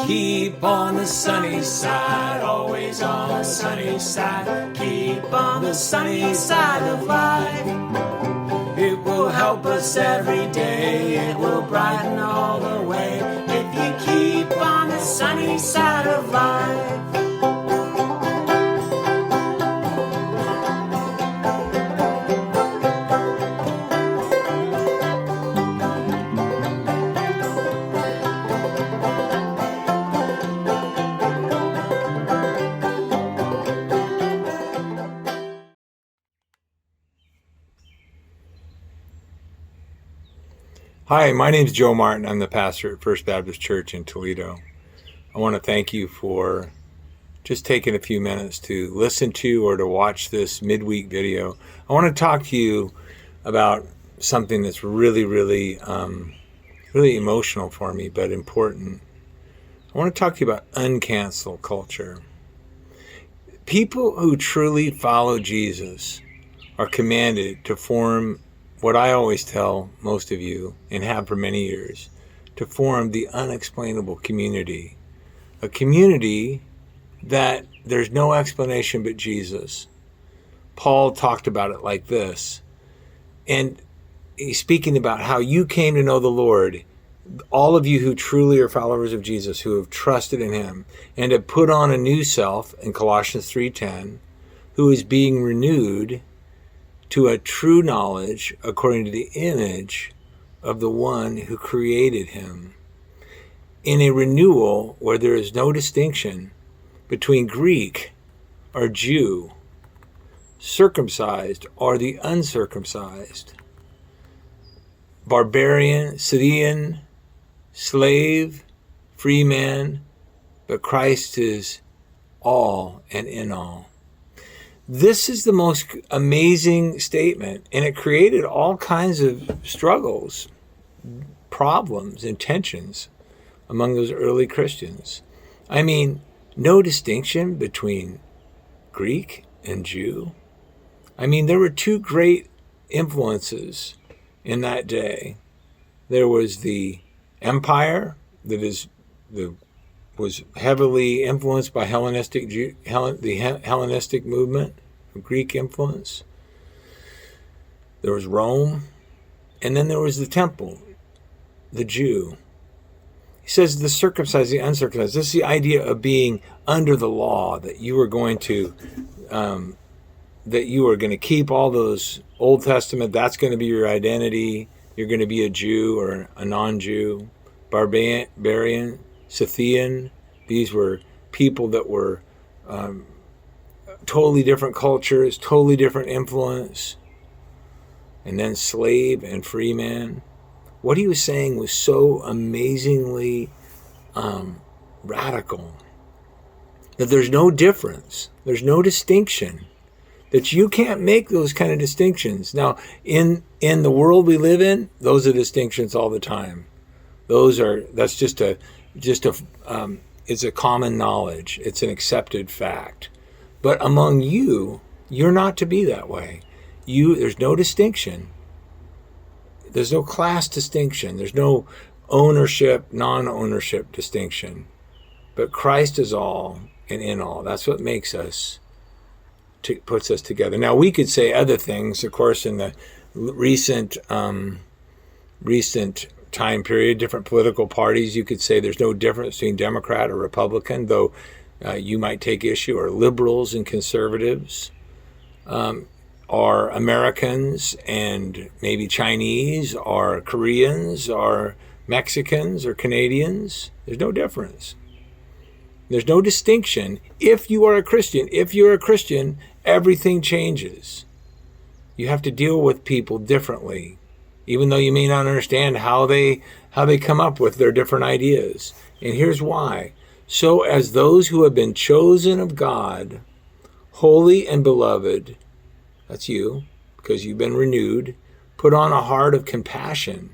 Keep on the sunny side, always on the sunny side. Keep on the sunny side of life. It will help us every day, it will brighten all the way. If you keep on the sunny side of life. Hi, my name is Joe Martin. I'm the pastor at First Baptist Church in Toledo. I want to thank you for just taking a few minutes to listen to or to watch this midweek video. I want to talk to you about something that's really emotional for me, but important. I want to talk to you about uncanceled culture. People who truly follow Jesus are commanded to form what I always tell most of you, and have for many years, to form the unexplainable community. A community that there's no explanation but Jesus. Paul talked about it like this. And he's speaking about how you came to know the Lord, all of you who truly are followers of Jesus, who have trusted in him, and have put on a new self in Colossians 3:10, who is being renewed to a true knowledge according to the image of the one who created him. In a renewal where there is no distinction between Greek or Jew, circumcised or the uncircumcised, barbarian, Scythian, slave, free man, but Christ is all and in all. This is the most amazing statement, and it created all kinds of struggles, problems, and tensions among those early Christians. I mean, no distinction between Greek and Jew. I mean, there were two great influences in that day. There was the empire that was heavily influenced by the Hellenistic movement, Greek influence. There was Rome, and then there was the temple, the Jew. He says the circumcised, the uncircumcised. This is the idea of being under the law, that you are going to keep all those Old Testament. That's going to be your identity. You're going to be a Jew or a non-Jew, barbarian, Scythian. These were people that were totally different cultures, totally different influence. And then slave and free man. What he was saying was so amazingly radical that there's no difference, there's no distinction, that you can't make those kind of distinctions. Now, in the world we live in, those are distinctions all the time. That's just it's a common knowledge. It's an accepted fact. But among you, you're not to be that way. There's no distinction. There's no class distinction. There's no ownership, non-ownership distinction. But Christ is all and in all. That's what makes us, puts us together. Now, we could say other things, of course, in the recent time period, different political parties, you could say there's no difference between Democrat or Republican, though you might take issue, or liberals and conservatives, or Americans and maybe Chinese, or Koreans, or Mexicans, or Canadians. There's no difference. There's no distinction. If you are a Christian, everything changes. You have to deal with people differently, even though you may not understand how they come up with their different ideas. And here's why. So as those who have been chosen of God, holy and beloved, that's you, because you've been renewed, put on a heart of compassion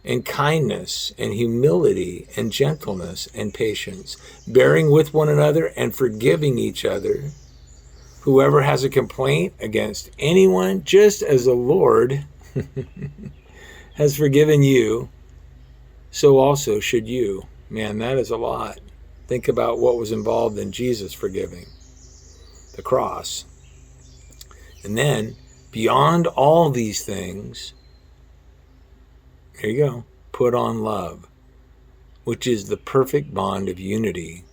and kindness and humility and gentleness and patience, bearing with one another and forgiving each other. Whoever has a complaint against anyone, just as the Lord has forgiven you, so also should you. Man, that is a lot. Think about what was involved in Jesus forgiving. The cross. And then, beyond all these things, here you go, put on love, which is the perfect bond of unity.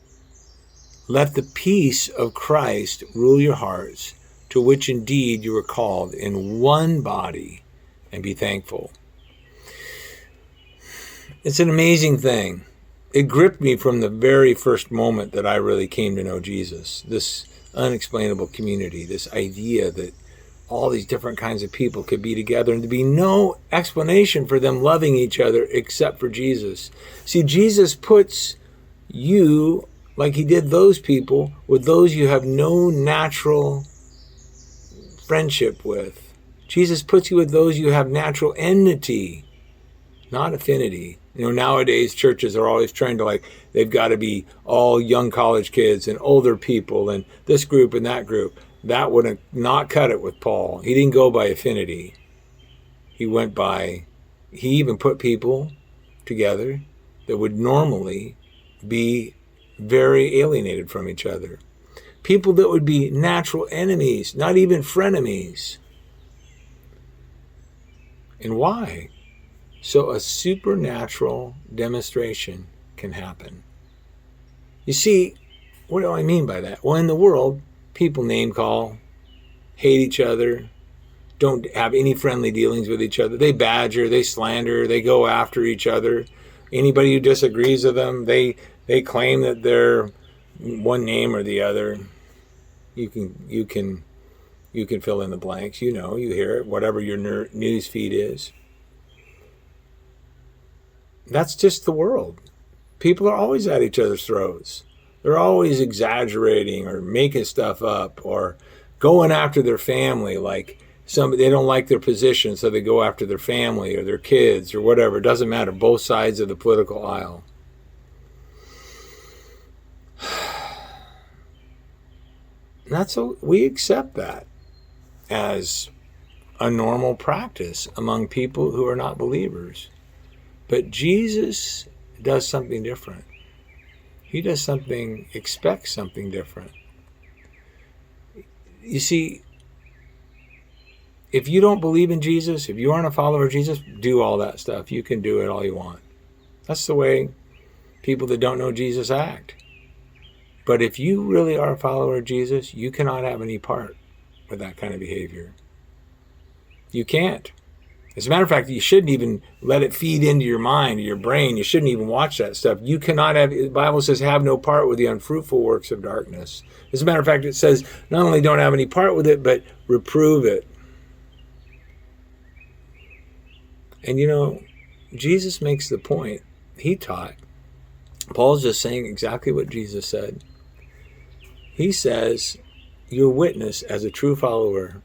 Let the peace of Christ rule your hearts, to which indeed you were called in one body, and be thankful. It's an amazing thing. It gripped me from the very first moment that I really came to know Jesus, this unexplainable community, this idea that all these different kinds of people could be together and to be no explanation for them loving each other except for Jesus. See, Jesus puts you, like he did those people, with those you have no natural friendship with. Jesus puts you with those you have natural enmity, not affinity. Nowadays churches are always trying to they've got to be all young college kids and older people and this group and that group. That would not cut it with Paul. He didn't go by affinity. He even put people together that would normally be very alienated from each other. People that would be natural enemies, not even frenemies. And why? So a supernatural demonstration can happen. You see, what do I mean by that? Well, in the world, people name call, hate each other, don't have any friendly dealings with each other. They badger, they slander, they go after each other. Anybody who disagrees with them, they claim that they're one name or the other. You can fill in the blanks. You hear it, whatever your news feed is. That's just the world. People are always at each other's throats. They're always exaggerating or making stuff up or going after their family. They don't like their position, so they go after their family or their kids or whatever. It doesn't matter. Both sides of the political aisle. We accept that as a normal practice among people who are not believers. But Jesus does something different. He expects something different. You see, if you don't believe in Jesus, if you aren't a follower of Jesus, do all that stuff. You can do it all you want. That's the way people that don't know Jesus act. But if you really are a follower of Jesus, you cannot have any part with that kind of behavior. You can't. As a matter of fact, you shouldn't even let it feed into your mind, your brain. You shouldn't even watch that stuff. You cannot have, the Bible says, have no part with the unfruitful works of darkness. As a matter of fact, it says, not only don't have any part with it, but reprove it. And Jesus makes the point. He taught. Paul's just saying exactly what Jesus said. He says, your witness as a true follower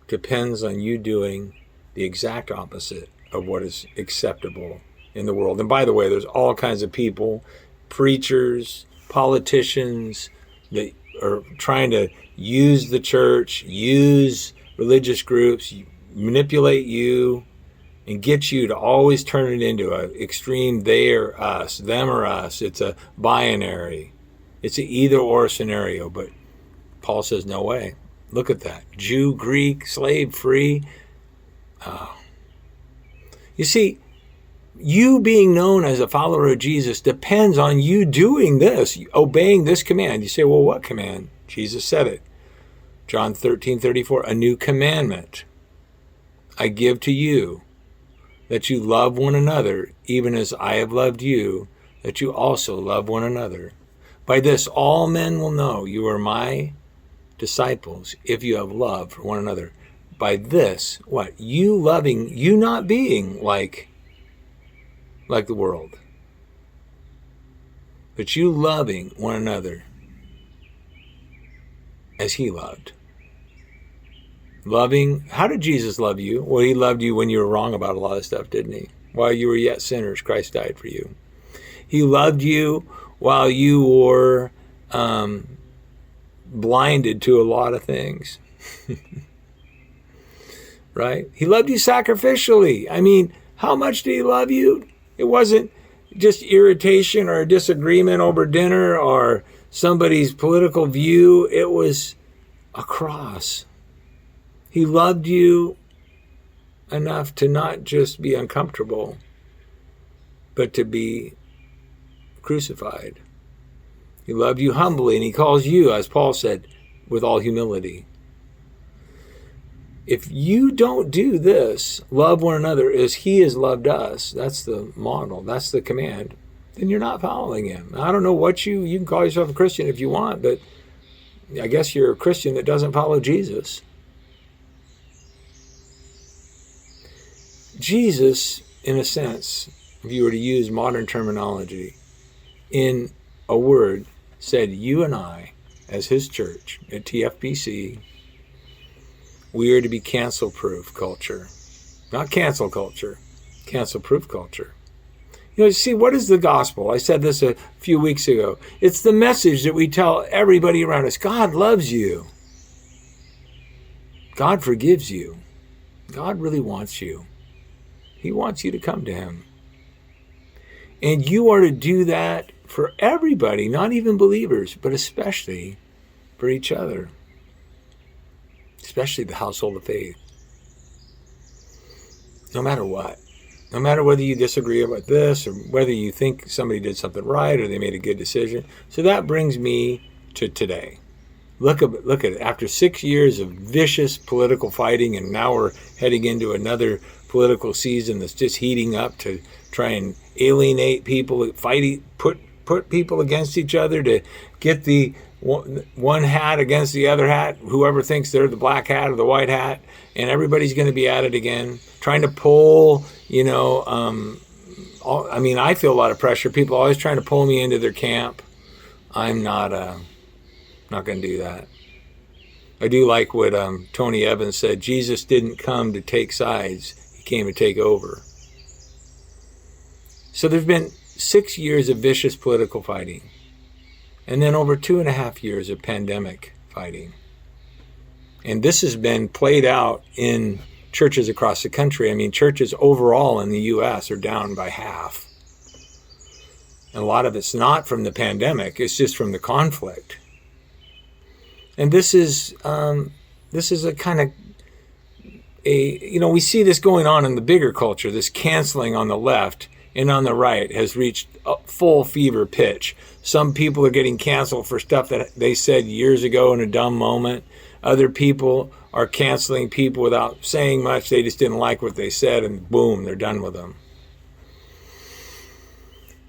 depends on you doing the exact opposite of what is acceptable in the world. And by the way, there's all kinds of people, preachers, politicians, that are trying to use the church, use religious groups, manipulate you, and get you to always turn it into an extreme they or us, them or us. It's a binary. It's an either or scenario. But Paul says, no way. Look at that. Jew, Greek, slave, free. You see, you being known as a follower of Jesus depends on you doing this, obeying this command. You say, well, what command? Jesus said it. John 13:34, a new commandment I give to you, that you love one another, even as I have loved you, that you also love one another. By this, all men will know you are my disciples, if you have love for one another. By this, what? You not being like the world, but you loving one another as he loved. Loving, how did Jesus love you? Well, he loved you when you were wrong about a lot of stuff, didn't he? While you were yet sinners, Christ died for you. He loved you while you were blinded to a lot of things. Right? He loved you sacrificially. I mean, how much did he love you? It wasn't just irritation or a disagreement over dinner or somebody's political view. It was a cross. He loved you enough to not just be uncomfortable, but to be crucified. He loved you humbly, and he calls you, as Paul said, with all humility. If you don't do this, love one another as he has loved us, that's the model, that's the command, then you're not following him. I don't know what you can call yourself a Christian if you want, but I guess you're a Christian that doesn't follow Jesus. Jesus, in a sense, if you were to use modern terminology, in a word, said you and I, as his church at TFBC, we are to be cancel-proof culture. Not cancel culture, cancel-proof culture. You know, see, what is the gospel? I said this a few weeks ago. It's the message that we tell everybody around us. God loves you. God forgives you. God really wants you. He wants you to come to him. And you are to do that for everybody, not even believers, but especially for each other. Especially the household of faith. No matter what. No matter whether you disagree about this or whether you think somebody did something right or they made a good decision. So that brings me to today. Look at it. After 6 years of vicious political fighting, and now we're heading into another political season that's just heating up to try and alienate people, put people against each other, to get the one hat against the other hat, whoever thinks they're the black hat or the white hat, and everybody's going to be at it again, trying to pull, I feel a lot of pressure. People are always trying to pull me into their camp. I'm not going to do that. I do like what Tony Evans said. Jesus didn't come to take sides. He came to take over. So there's been 6 years of vicious political fighting, and then over 2.5 years of pandemic fighting. And this has been played out in churches across the country. I mean, churches overall in the U.S. are down by half. And a lot of it's not from the pandemic, it's just from the conflict. And this is a kind of we see this going on in the bigger culture. This canceling on the left and on the right has reached a full fever pitch. Some people are getting canceled for stuff that they said years ago in a dumb moment. Other people are canceling people without saying much. They just didn't like what they said, and boom, they're done with them.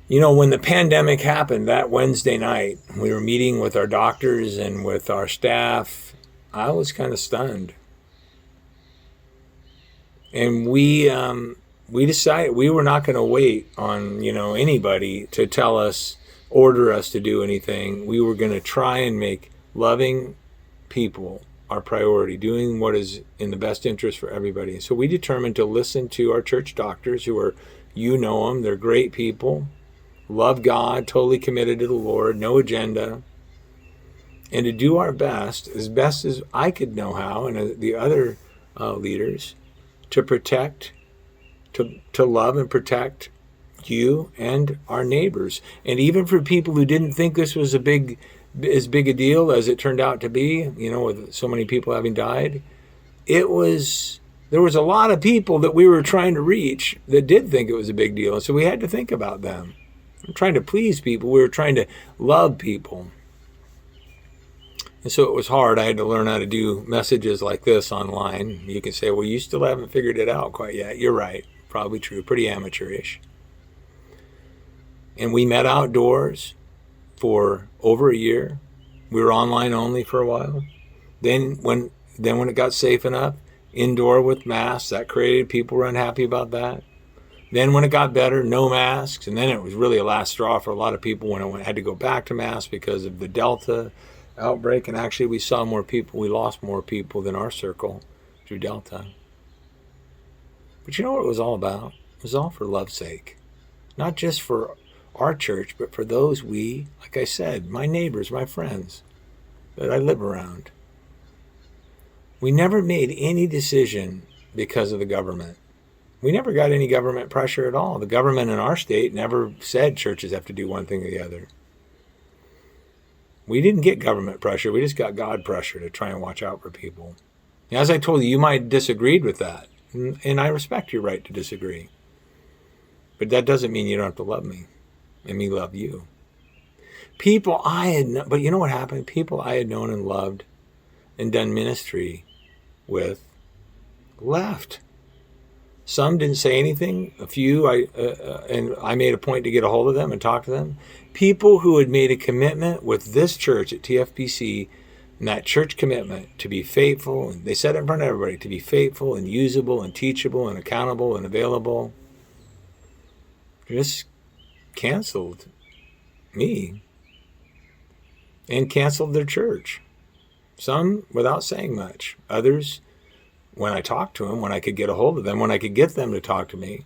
When the pandemic happened that Wednesday night, we were meeting with our doctors and with our staff. I was kind of stunned. And we decided we were not going to wait on, anybody to tell us, order us to do anything. We were going to try and make loving people our priority, doing what is in the best interest for everybody. So we determined to listen to our church doctors who are, them, they're great people. Love God, totally committed to the Lord, no agenda, and to do our best as I could know how, and the other leaders, to protect, to love and protect you and our neighbors. And even for people who didn't think this was as big a deal as it turned out to be, with so many people having died, there was a lot of people that we were trying to reach that did think it was a big deal. And so we had to think about them. We were trying to please people. We were trying to love people. And so it was hard. I had to learn how to do messages like this online. You can say, well, you still haven't figured it out quite yet. You're right. Probably true. Pretty amateurish. And we met outdoors for over a year. We were online only for a while. Then when it got safe enough, indoor with masks, that created, people were unhappy about that. Then when it got better, no masks. And then it was really a last straw for a lot of people when it had to go back to masks because of the Delta outbreak. And actually we saw more people, we lost more people than our circle through Delta. But you know what it was all about? It was all for love's sake. Not just for our church, but for those like I said, my neighbors, my friends that I live around. We never made any decision because of the government. We never got any government pressure at all. The government in our state never said churches have to do one thing or the other. We didn't get government pressure. We just got God pressure to try and watch out for people. As I told you, you might have disagreed with that. And I respect your right to disagree. But that doesn't mean you don't have to love me and me love you. People I had, but you know what happened? People I had known and loved and done ministry with left. Some didn't say anything. A few, and I made a point to get a hold of them and talk to them. People who had made a commitment with this church at TFBC, and that church commitment to be faithful, and they said it in front of everybody, to be faithful and usable and teachable and accountable and available, just canceled me and canceled their church. Some without saying much. Others, when I talked to them, when I could get a hold of them, when I could get them to talk to me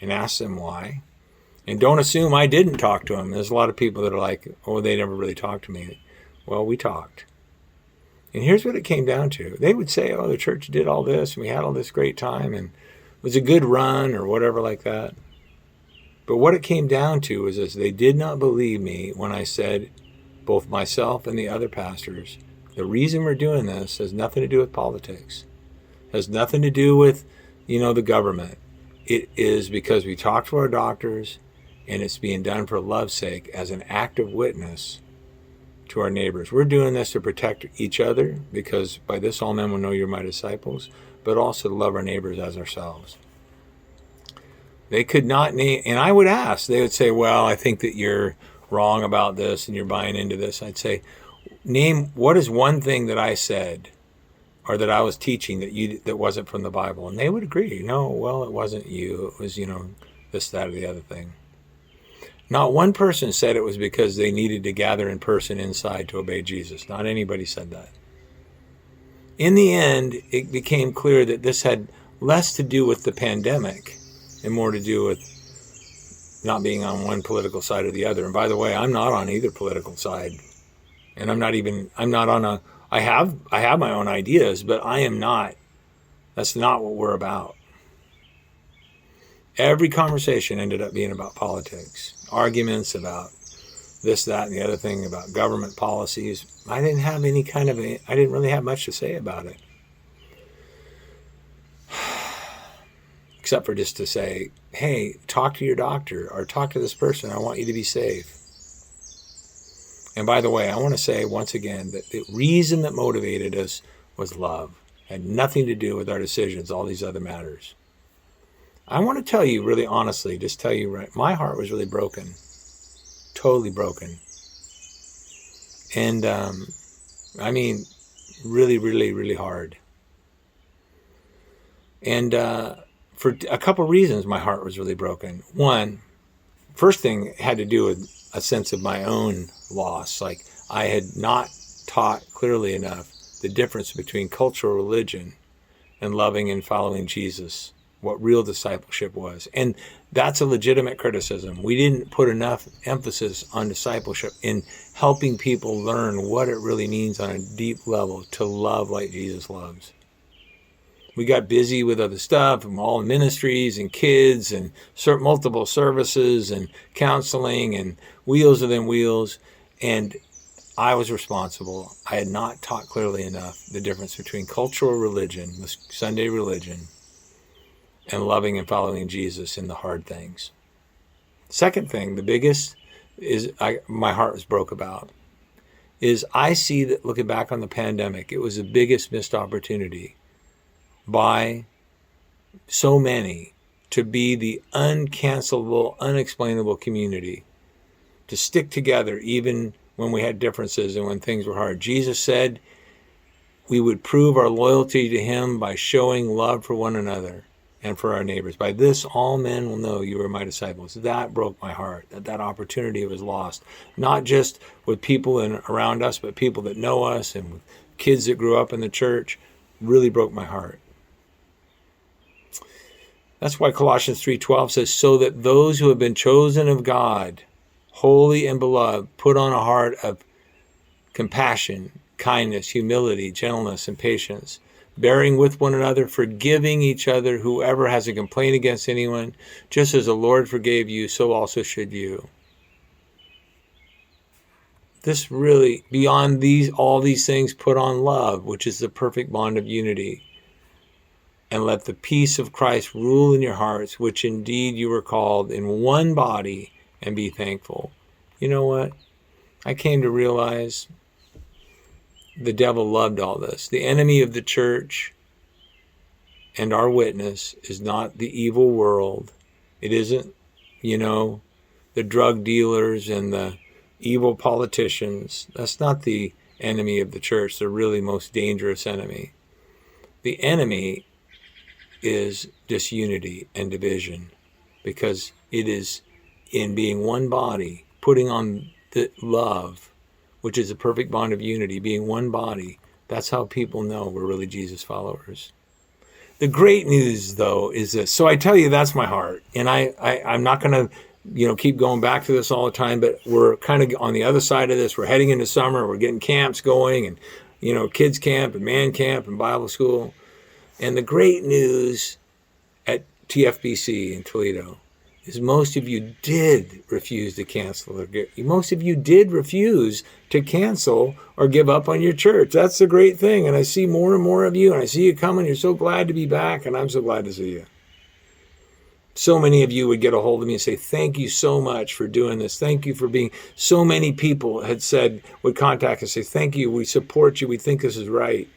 and ask them why. And don't assume I didn't talk to them. There's a lot of people that are like, oh, they never really talked to me. Well, we talked. And here's what it came down to. They would say, oh, the church did all this, and we had all this great time, and it was a good run or whatever like that. But what it came down to is this: they did not believe me when I said, both myself and the other pastors, the reason we're doing this has nothing to do with politics. Has nothing to do with, the government. It is because we talk to our doctors, and it's being done for love's sake as an active witness to our neighbors. We're doing this to protect each other, because by this all men will know you're my disciples, but also to love our neighbors as ourselves. They could not name, and I would ask, they would say, well, I think that you're wrong about this and you're buying into this. I'd say, name what is one thing that I said or that I was teaching that wasn't from the Bible. And they would agree, no, well, it wasn't you. It was, this, that, or the other thing. Not one person said it was because they needed to gather in person inside to obey Jesus. Not anybody said that. In the end, it became clear that this had less to do with the pandemic and more to do with not being on one political side or the other. And by the way, I'm not on either political side. And I have my own ideas, but that's not what we're about. Every conversation ended up being about politics. Arguments about this, that, and the other thing, about government policies. I didn't really have much to say about it. Except for just to say, hey, talk to your doctor or talk to this person. I want you to be safe. And by the way, I want to say once again that the reason that motivated us was love. It had nothing to do with our decisions, all these other matters. I want to tell you really honestly, just tell you right, my heart was really broken. Totally broken. And really, really, really hard. And for a couple of reasons, my heart was really broken. One, first thing had to do with a sense of my own loss. Like I had not taught clearly enough the difference between cultural religion and loving and following Jesus, what real discipleship was. And that's a legitimate criticism. We didn't put enough emphasis on discipleship in helping people learn what it really means on a deep level to love like Jesus loves. We got busy with other stuff, and all ministries and kids and multiple services and counseling and wheels within wheels. And I was responsible. I had not taught clearly enough the difference between cultural religion, the Sunday religion, and loving and following Jesus in the hard things. Second thing, the biggest, is my heart was broke about, is I see that looking back on the pandemic, it was the biggest missed opportunity by so many to be the uncancelable, unexplainable community, to stick together even when we had differences and when things were hard. Jesus said we would prove our loyalty to him by showing love for one another and for our neighbors. By this, all men will know you are my disciples. That broke my heart, that opportunity was lost. Not just with people around us, but people that know us and with kids that grew up in the church. Really broke my heart. That's why Colossians 3:12 says, so that those who have been chosen of God, holy and beloved, put on a heart of compassion, kindness, humility, gentleness, and patience. bearing with one another, forgiving each other, whoever has a complaint against anyone, just as the Lord forgave you, so also should you. This really, beyond all these things, put on love, which is the perfect bond of unity. And let the peace of Christ rule in your hearts, which indeed you were called in one body, and be thankful. You know what? I came to realize the devil loved all this. The enemy of the church and our witness is not the evil world. It isn't, the drug dealers and the evil politicians. That's not the enemy of the church, the really most dangerous enemy. The enemy is disunity and division, because it is in being one body, putting on the love, which is a perfect bond of unity, being one body. That's how people know we're really Jesus followers. The great news, though, is this. So I tell you, that's my heart. And I'm not going to, keep going back to this all the time, but we're kind of on the other side of this. We're heading into summer. We're getting camps going and, kids camp and man camp and Bible school. And the great news at TFBC in Toledo is most of you did refuse to cancel, most of you did refuse to cancel or give up on your church. That's the great thing. And I see more and more of you, and I see you coming. You're so glad to be back, and I'm so glad to see you. So many of you would get a hold of me and say, thank you so much for doing this. Thank you for being, so many people would contact us and say, thank you, we support you, we think this is right.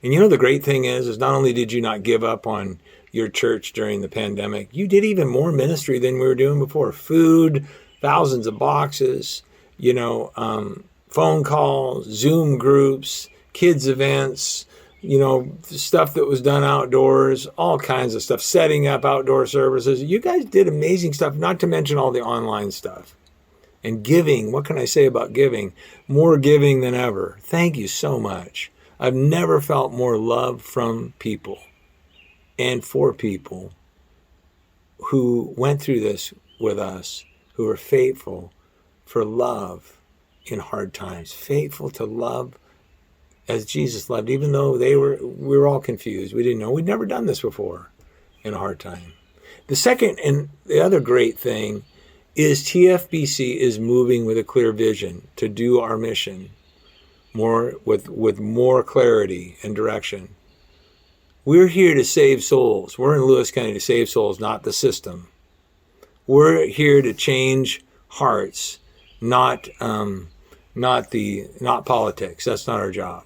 And the great thing is not only did you not give up on your church during the pandemic, you did even more ministry than we were doing before. Food, thousands of boxes, phone calls, Zoom groups, kids events, stuff that was done outdoors, all kinds of stuff, setting up outdoor services. You guys did amazing stuff, not to mention all the online stuff. And giving, what can I say about giving? More giving than ever. Thank you so much. I've never felt more love from people and for people who went through this with us, who are faithful for love in hard times, faithful to love as Jesus loved, even though we were all confused. We didn't know. We'd never done this before in a hard time. The second and the other great thing is TFBC is moving with a clear vision to do our mission with more clarity and direction. We're here to save souls. We're in Lewis County to save souls, not the system. We're here to change hearts, not politics. That's not our job.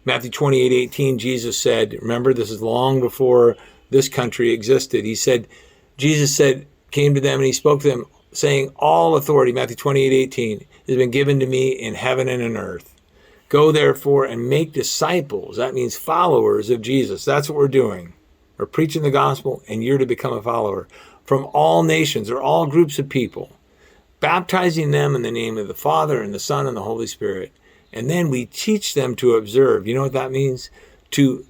Matthew 28:18, Jesus said, remember, this is long before this country existed. Jesus came to them and he spoke to them, saying, all authority, Matthew 28:18, has been given to me in heaven and in earth. Go therefore and make disciples. That means followers of Jesus. That's what we're doing. We're preaching the gospel, and you're to become a follower from all nations or all groups of people, baptizing them in the name of the Father and the Son and the Holy Spirit. And then we teach them to observe. You know what that means? To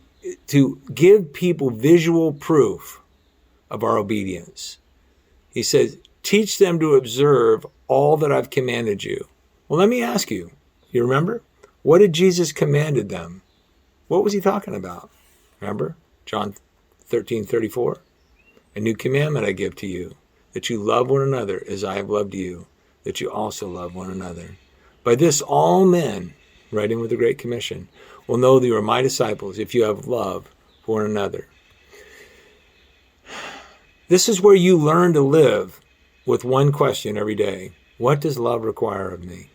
give people visual proof of our obedience. He says, teach them to observe all that I've commanded you. Well, let me ask you, you remember? What did Jesus commanded them? What was he talking about? Remember? John 13:34. A new commandment I give to you, that you love one another as I have loved you, that you also love one another. By this all men, right in with the Great Commission, will know that you are my disciples if you have love for one another. This is where you learn to live with one question every day. What does love require of me?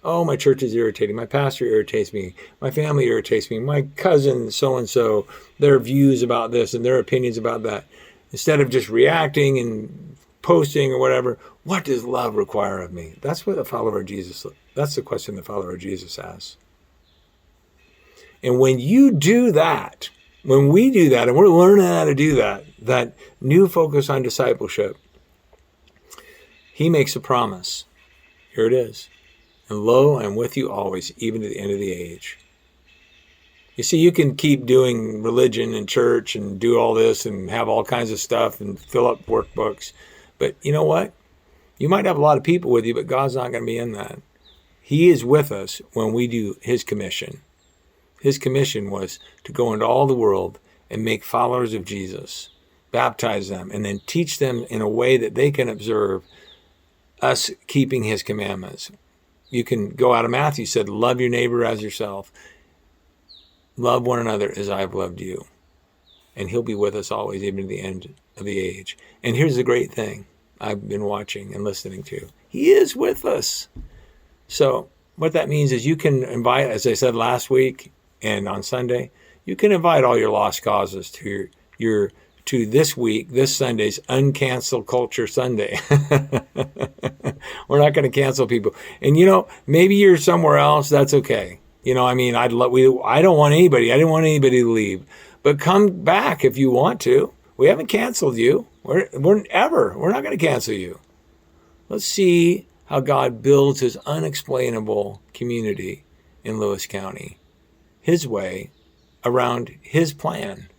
Oh, my church is irritating. My pastor irritates me. My family irritates me. My cousin so-and-so, their views about this and their opinions about that. Instead of just reacting and posting or whatever, what does love require of me? That's what that's the question the follower of Jesus asks. And when you do that, when we do that, and we're learning how to do that new focus on discipleship, he makes a promise. Here it is. And lo, I'm with you always, even to the end of the age. You see, you can keep doing religion and church and do all this and have all kinds of stuff and fill up workbooks. But you know what? You might have a lot of people with you, but God's not going to be in that. He is with us when we do his commission. His commission was to go into all the world and make followers of Jesus, baptize them, and then teach them in a way that they can observe us keeping his commandments. You can go out of Matthew, said, love your neighbor as yourself. Love one another as I've loved you. And he'll be with us always, even to the end of the age. And here's the great thing I've been watching and listening to. He is with us. So what that means is you can invite, as I said last week and on Sunday, you can invite all your lost causes to to this week, this Sunday's Uncanceled Culture Sunday. We're not going to cancel people. And, maybe you're somewhere else. That's okay. I don't want anybody. I didn't want anybody to leave. But come back if you want to. We haven't canceled you. We're not going to cancel you. Let's see how God builds his unexplainable community in Lewis County, his way, around his plan,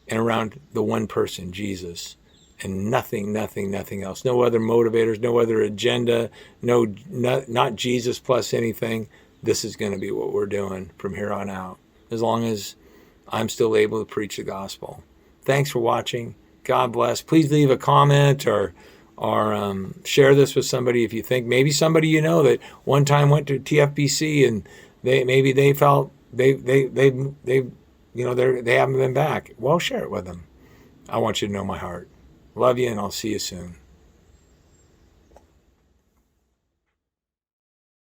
and around the one person, Jesus, and nothing else. No other motivators, no other agenda, not Jesus plus anything. This is going to be what we're doing from here on out, as long as I'm still able to preach the gospel. Thanks for watching. God bless. Please leave a comment or share this with somebody if you think, maybe somebody that one time went to TFBC and they felt they haven't been back. Well, share it with them. I want you to know my heart. Love you, and I'll see you soon.